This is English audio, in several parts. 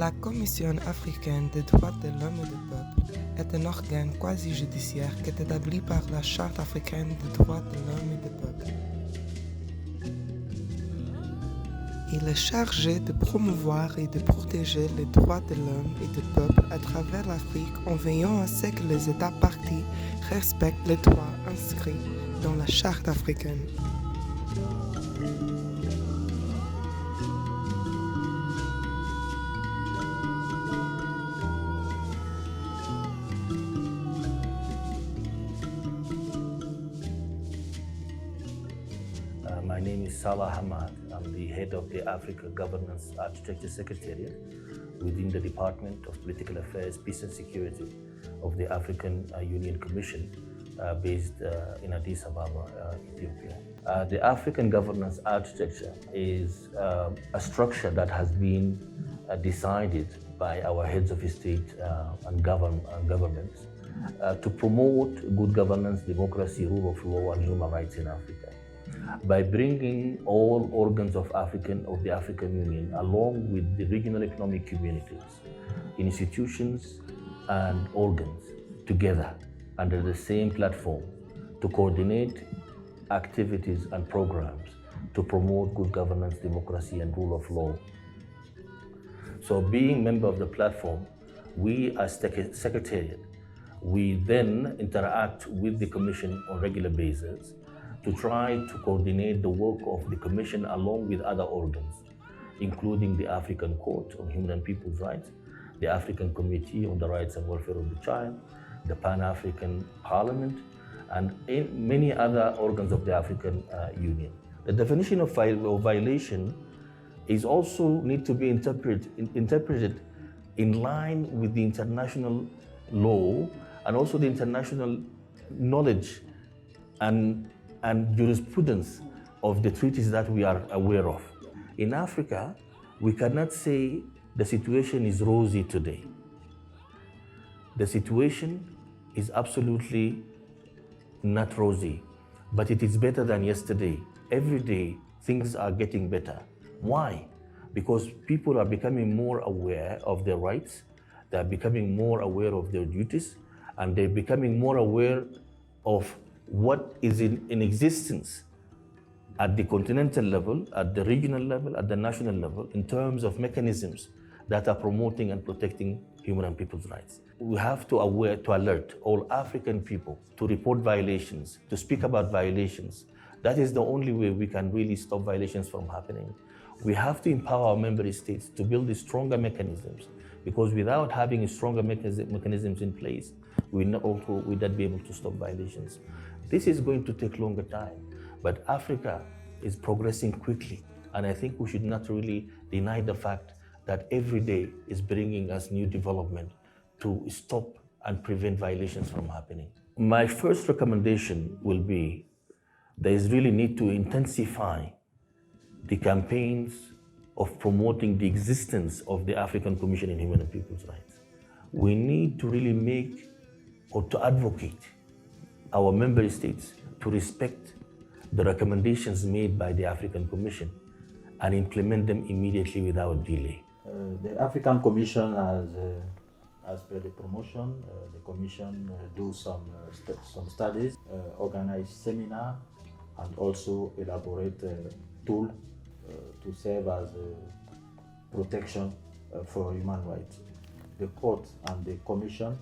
La Commission africaine des droits de l'homme et du peuple est un organe quasi-judiciaire qui est établi par la Charte africaine des droits de l'homme et du peuple. Il est chargé de promouvoir et de protéger les droits de l'homme et du peuple à travers l'Afrique en veillant à ce que les États partis respectent les droits inscrits dans la Charte africaine. My name is Salah. I'm the head of the Africa Governance Architecture Secretariat within the Department of Political Affairs, Peace and Security of the African Union Commission based in Addis Ababa, Ethiopia. The African Governance Architecture is a structure that has been decided by our heads of state and governments to promote good governance, democracy, rule of law, and human rights in Africa, by bringing all organs of the African Union, along with the regional economic communities, institutions and organs together under the same platform to coordinate activities and programs to promote good governance, democracy, and rule of law. So being member of the platform, we as Secretariat, we then interact with the Commission on a regular basis to try to coordinate the work of the Commission along with other organs, including the African Court on Human and People's Rights, the African Committee on the Rights and Welfare of the Child, the Pan-African Parliament, and many other organs of the African Union. The definition of violation is also need to be interpreted in line with the international law and also the international knowledge and jurisprudence of the treaties that we are aware of. In Africa, we cannot say the situation is rosy today. The situation is absolutely not rosy, but it is better than yesterday. Every day, things are getting better. Why? Because people are becoming more aware of their rights, they're becoming more aware of their duties, and they're becoming more aware of what is in existence at the continental level, at the regional level, at the national level, in terms of mechanisms that are promoting and protecting human and people's rights. We have to alert all African people to report violations, to speak about violations. That is the only way we can really stop violations from happening. We have to empower our member states to build stronger mechanisms, because without having stronger mechanisms in place, we will not be able to stop violations. This is going to take longer time, but Africa is progressing quickly, and I think we should not really deny the fact that every day is bringing us new development to stop and prevent violations from happening. My first recommendation will be there is really need to intensify the campaigns of promoting the existence of the African Commission on Human and People's Rights. We need to really make or to advocate our member states to respect the recommendations made by the African Commission and implement them immediately without delay. The African Commission as per the promotion, the Commission do some studies, organize seminar, and also elaborate a tool to serve as protection for human rights. The court and the Commission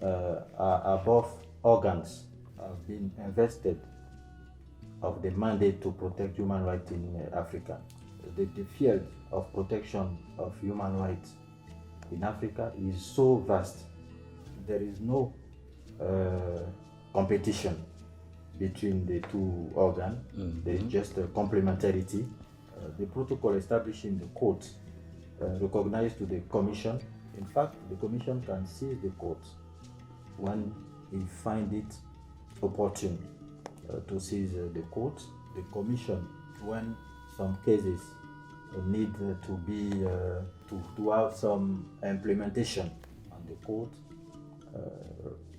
are both organs have been invested of the mandate to protect human rights in Africa. The field of protection of human rights in Africa is so vast. There is no competition between the two organs. There is just a complementarity. The protocol establishing the court recognized to the Commission. In fact, the Commission can seize the court when it finds it opportune to seize the court. The Commission, when some cases need to be to have some implementation, and the court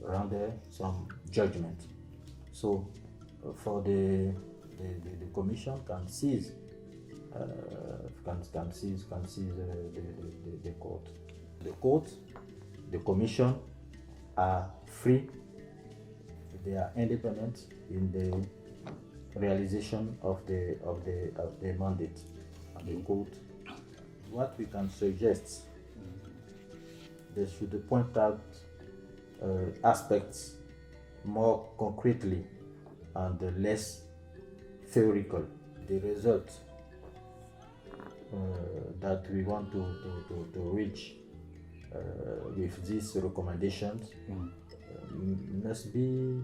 render some judgment. So, for the Commission can seize can seize the court. The court, the commission are free. They are independent in the realization of the mandate of the court. What we can suggest, they should point out aspects more concretely and less theoretical. The result that we want to reach with these recommendations must be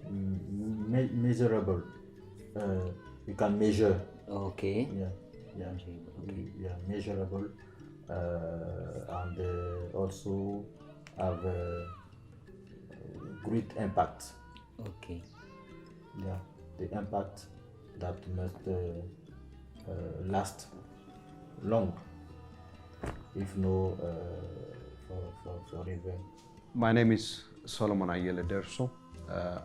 measurable. You can measure. Okay. Yeah, measurable, and also have great impact. Okay. Yeah, the impact that must last long, if no forever. My name is Solomon Dersso.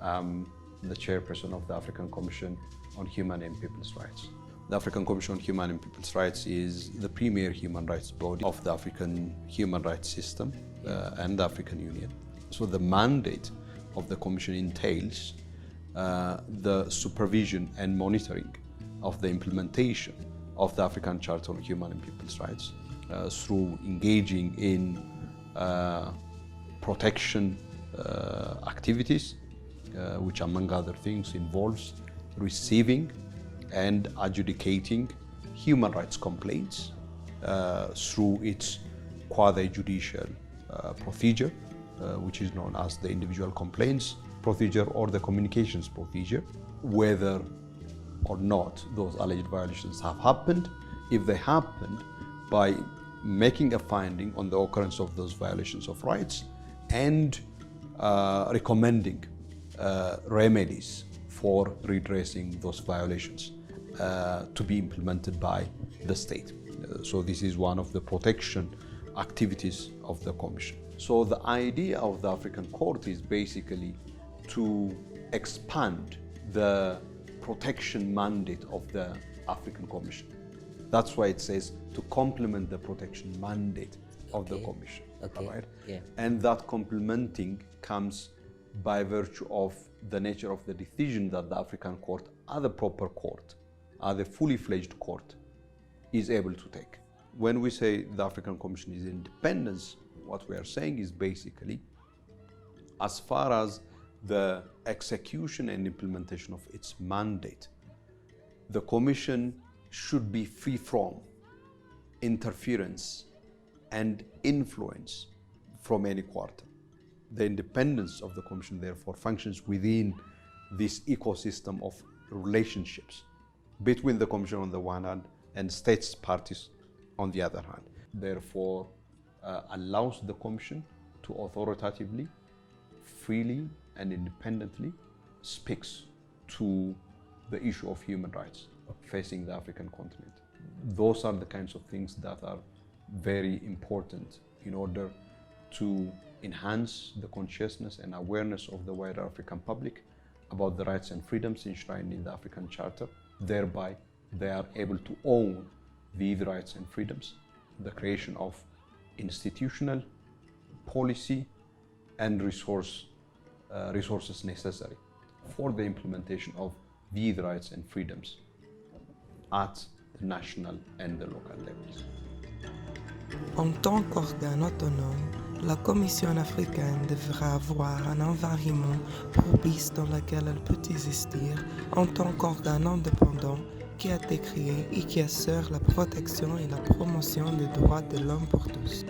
I'm the chairperson of the African Commission on Human and People's Rights. The African Commission on Human and People's Rights is the premier human rights body of the African human rights system and the African Union. So the mandate of the Commission entails the supervision and monitoring of the implementation of the African Charter on Human and People's Rights through engaging in protection activities, which among other things involves receiving and adjudicating human rights complaints through its quasi-judicial procedure, which is known as the individual complaints procedure or the communications procedure, whether or not those alleged violations have happened. If they happened, by making a finding on the occurrence of those violations of rights and recommending remedies for redressing those violations to be implemented by the state. So this is one of the protection activities of the Commission. So the idea of the African Court is basically to expand the protection mandate of the African Commission. That's why it says to complement the protection mandate of the Commission. Okay. Right? Yeah. And that complementing comes by virtue of the nature of the decision that the African Court, as a proper court, as a fully fledged court, is able to take. When we say the African Commission is independence, what we are saying is basically, as far as the execution and implementation of its mandate, the Commission should be free from interference and influence from any quarter. The independence of the Commission, therefore, functions within this ecosystem of relationships between the Commission on the one hand and states parties on the other hand. Therefore, allows the Commission to authoritatively, freely and independently speaks to the issue of human rights facing the African continent. Those are the kinds of things that are very important in order to enhance the consciousness and awareness of the wider African public about the rights and freedoms enshrined in the African Charter. Thereby, they are able to own these rights and freedoms, the creation of institutional, policy, and resources necessary for the implementation of these rights and freedoms at the national and the local levels. En tant qu'organe autonome, la Commission africaine devra avoir un environnement propice dans lequel elle peut exister en tant qu'organe indépendant qui a été créé et qui assure la protection et la promotion des droits de l'homme pour tous.